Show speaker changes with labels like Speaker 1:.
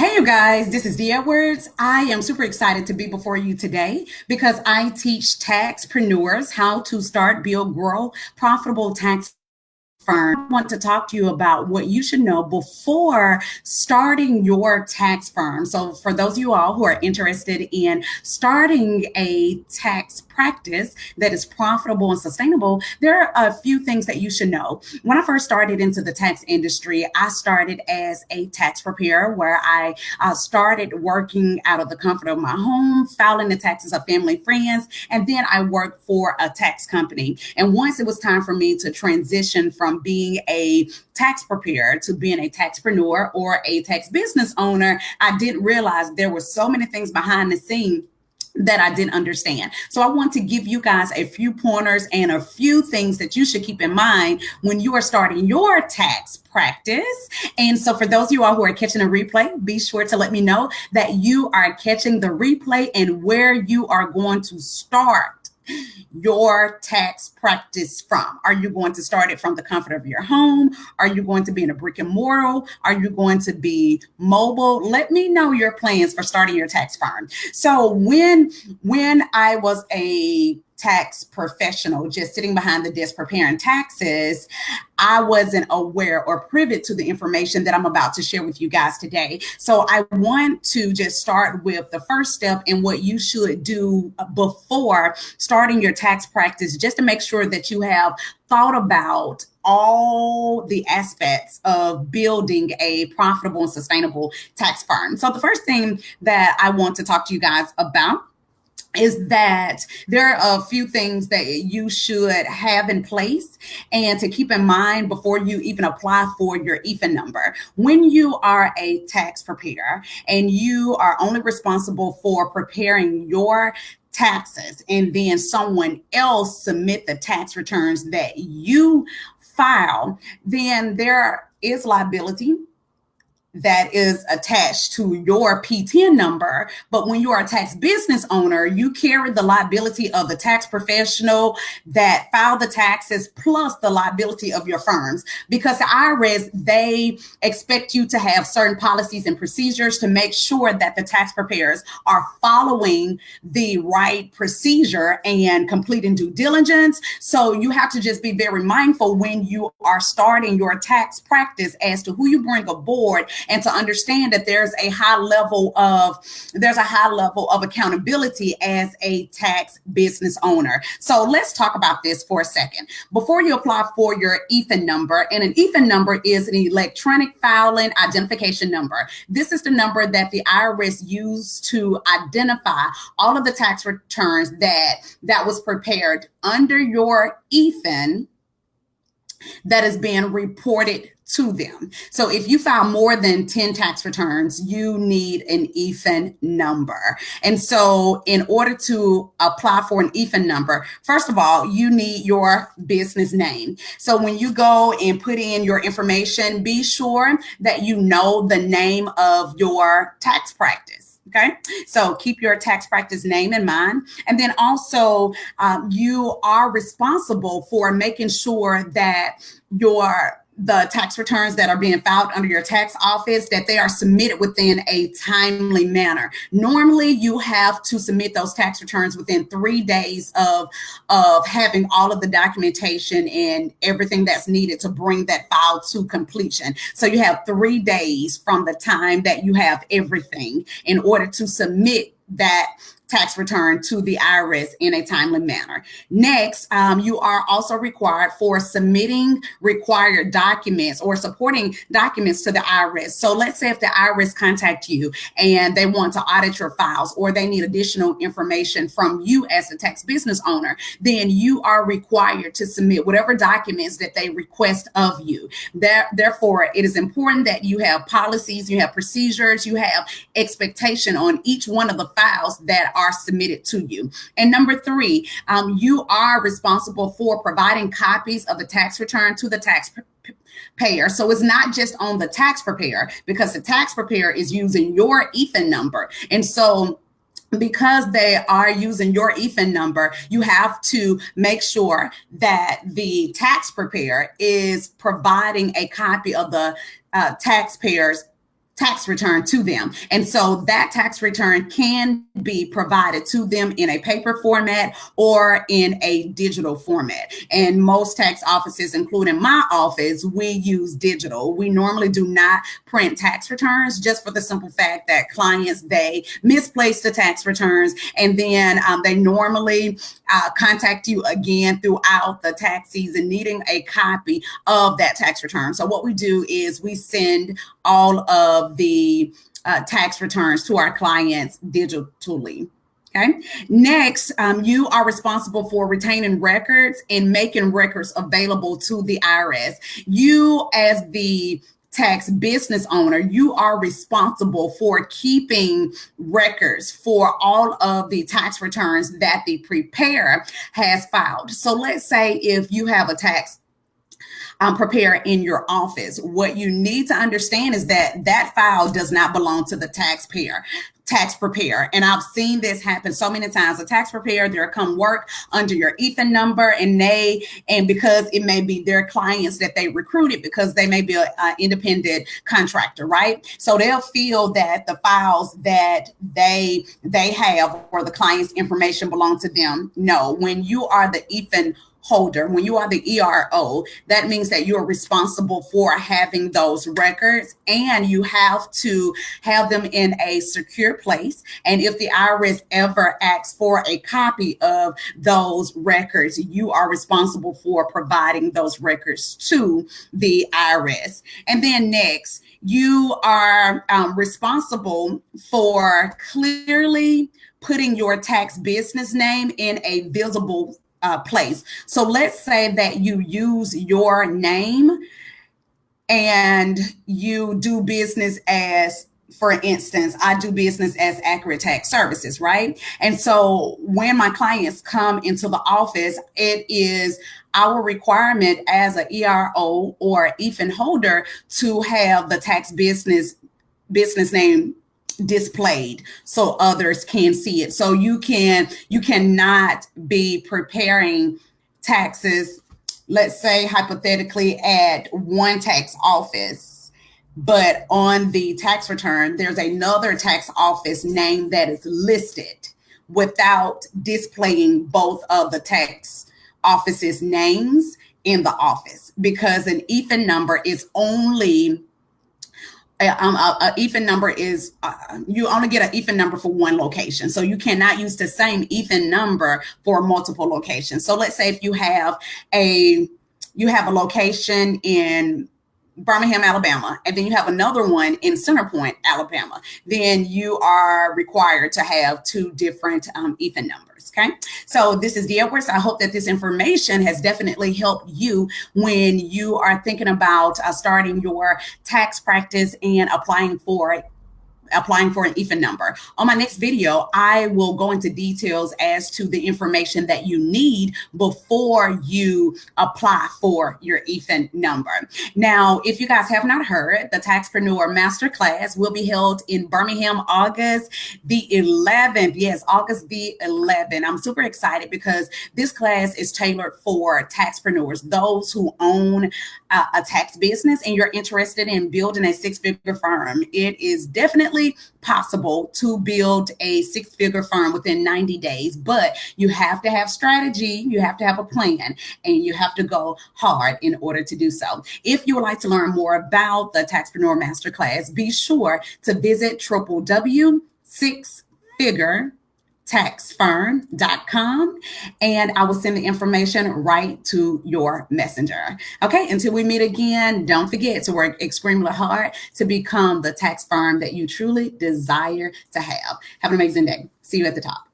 Speaker 1: Hey, you guys, this is Dee Edwards. I am super excited to be before you today because I teach taxpreneurs how to start, build, grow profitable tax firm. I want to talk to you about what you should know before starting your tax firm. So, for those of you all who are interested in starting a tax practice that is profitable and sustainable, there are a few things that you should know. When I first started into the tax industry, I started as a tax preparer where I started working out of the comfort of my home, filing the taxes of family, friends, and then I worked for a tax company. And once it was time for me to transition from being a tax preparer to being a taxpreneur or a tax business owner, I didn't realize there were so many things behind the scenes that I didn't understand. So I want to give you guys a few pointers and a few things that you should keep in mind when you are starting your tax practice. And so for those of you all who are catching a replay, be sure to let me know that you are catching the replay and where you are going to start your tax practice from. Are you going to start it from the comfort of your home? Are you going to be in a brick and mortar? Are you going to be mobile? Let me know your plans for starting your tax firm. So when I was a tax professional just sitting behind the desk preparing taxes, I wasn't aware or privy to the information that I'm about to share with you guys today. So I want to just start with the first step in what you should do before starting your tax practice, just to make sure that you have thought about all the aspects of building a profitable and sustainable tax firm. So the first thing that I want to talk to you guys about is that there are a few things that you should have in place and to keep in mind before you even apply for your EFIN number. When you are a tax preparer and you are only responsible for preparing your taxes and then someone else submit the tax returns that you file, then there is liability that is attached to your P10 number. But when you are a tax business owner, you carry the liability of the tax professional that filed the taxes plus the liability of your firms, because the IRS, they expect you to have certain policies and procedures to make sure that the tax preparers are following the right procedure and completing due diligence. So you have to just be very mindful when you are starting your tax practice as to who you bring aboard, and to understand that there's a high level of accountability as a tax business owner. So let's talk about this for a second. Before you apply for your EFIN number, and an EFIN number is an electronic filing identification number. This is the number that the IRS used to identify all of the tax returns that was prepared under your EFIN that is being reported to them. So if you file more than 10 tax returns, you need an EFIN number. And so in order to apply for an EFIN number, first of all, you need your business name. So when you go and put in your information, be sure that you know the name of your tax practice. Okay, so keep your tax practice name in mind. And then also you are responsible for making sure that the tax returns that are being filed under your tax office, that they are submitted within a timely manner. Normally, you have to submit those tax returns within 3 days of having all of the documentation and everything that's needed to bring that file to completion. So you have 3 days from the time that you have everything in order to submit that tax return to the IRS in a timely manner. Next, you are also required for submitting required documents or supporting documents to the IRS. So let's say if the IRS contact you and they want to audit your files or they need additional information from you as a tax business owner, then you are required to submit whatever documents that they request of you. Therefore, it is important that you have policies, you have procedures, you have expectation on each one of the files that are submitted to you. And number 3, you are responsible for providing copies of the tax return to the taxpayer. So it's not just on the tax preparer, because the tax preparer is using your EFIN number. And so because they are using your EFIN number, you have to make sure that the tax preparer is providing a copy of the taxpayer's tax return to them. And so that tax return can be provided to them in a paper format or in a digital format. And most tax offices, including my office, we use digital. We normally do not print tax returns, just for the simple fact that clients, they misplace the tax returns, and then they normally contact you again throughout the tax season needing a copy of that tax return. So what we do is we send all of the tax returns to our clients digitally. Okay. Next, you are responsible for retaining records and making records available to the IRS. You, as the tax business owner, you are responsible for keeping records for all of the tax returns that the preparer has filed. So let's say if you have a tax prepare in your office, what you need to understand is that that file does not belong to the tax preparer. And I've seen this happen so many times. A tax preparer, they'll come work under your EIFN number, and because it may be their clients that they recruited, because they may be an independent contractor, right? So they'll feel that the files that they have or the client's information belong to them. No, when you are the EIFN holder, when you are the ERO, that means that you are responsible for having those records, and you have to have them in a secure place. And if the IRS ever asks for a copy of those records, you are responsible for providing those records to the IRS. And then next, you are responsible for clearly putting your tax business name in a visible place. So let's say that you use your name and you do business as, for instance, I do business as Accurate Tax Services, right? And so when my clients come into the office, it is our requirement as an ERO or EIFN holder to have the tax business name displayed so others can see it. So you cannot be preparing taxes, let's say hypothetically, at one tax office, but on the tax return there's another tax office name that is listed, without displaying both of the tax offices' names in the office, because an EIFN number is only EIFN number is, you only get an EIFN number for one location. So you cannot use the same EIFN number for multiple locations. So let's say if you have a location in Birmingham, Alabama, and then you have another one in Center Point, Alabama, then you are required to have two different EIFN numbers. Okay. So this is Dee Edwards. I hope that this information has definitely helped you when you are thinking about starting your tax practice and applying for an EIFN number. On my next video, I will go into details as to the information that you need before you apply for your EIFN number. Now, if you guys have not heard, the Taxpreneur Masterclass will be held in Birmingham, August the 11th. Yes, August the 11th. I'm super excited because this class is tailored for taxpreneurs, those who own a tax business and you're interested in building a six-figure firm. It is definitely possible to build a six-figure firm within 90 days, but you have to have strategy, you have to have a plan, and you have to go hard in order to do so. If you would like to learn more about the Taxpreneur Masterclass, be sure to visit www.sixfiguretaxfirm.com, and I will send the information right to your messenger. Okay, until we meet again, don't forget to work extremely hard to become the tax firm that you truly desire to have. Have an amazing day. See you at the top.